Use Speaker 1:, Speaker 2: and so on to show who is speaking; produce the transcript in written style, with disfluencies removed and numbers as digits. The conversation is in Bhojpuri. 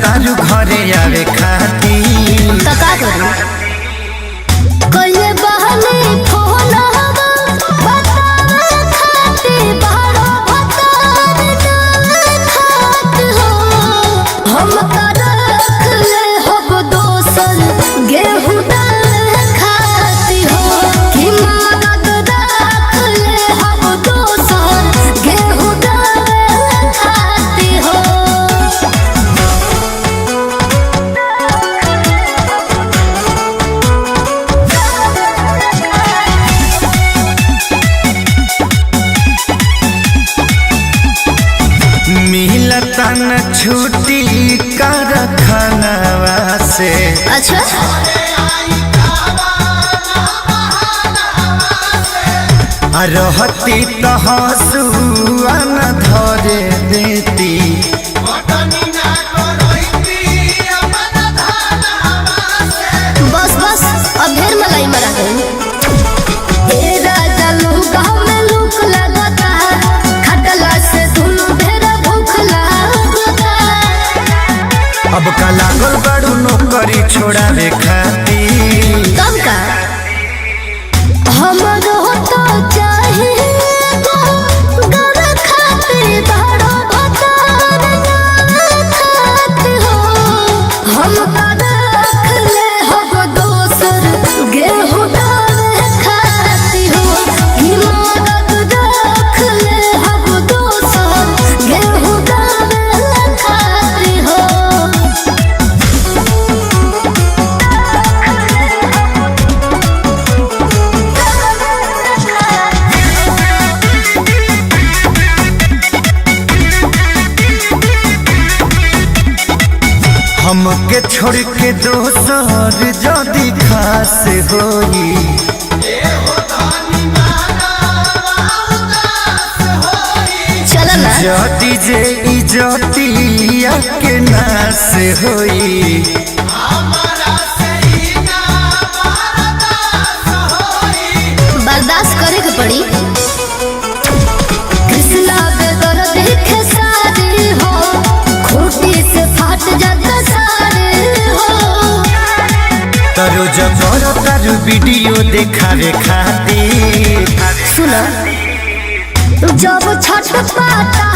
Speaker 1: तारू घरे आवे खाती
Speaker 2: का करू कइले बहने फोन हवा बतावे खाती बारो भतार ना खात हो हम कर रख ले हब दोसर गेहूं डाल खाती हो कि मदद रख ले हब दोसर गेहूं डाल खाती हो।
Speaker 1: मिलता न छुट्टी कारखानवा से
Speaker 2: अच्छा
Speaker 1: रहती तो हंसुआ न धरे देती
Speaker 2: बस बस अब ढेर मलाई मरा गई ए राजा लूका में लूक लगता खटला से धुनु ढेर भूख लगता
Speaker 1: अब का लागल बड़ू नौकरी छोड़ावे खाती
Speaker 2: कब का हमरो तो चाहिए गो घर खातिर बड़ो भतार ना खात हो हम का रख ले हब दोसर गेहूं डाल खाती हो कि मदद रख ले हब दोसर गेहूं डाल खाती हो।
Speaker 1: हमके छोड़ के दोसर जदी खास होई
Speaker 2: चल ना
Speaker 1: जदी जे इजतिया के नास होई
Speaker 2: बर्दाश्त करे के पड़ी कृष्णा बेगर देखे सारी हो खूटी से फाट जाता सारे हो
Speaker 1: तरो जबर तारू वीडियो देखावे खाती
Speaker 2: सुना जब छठ पाता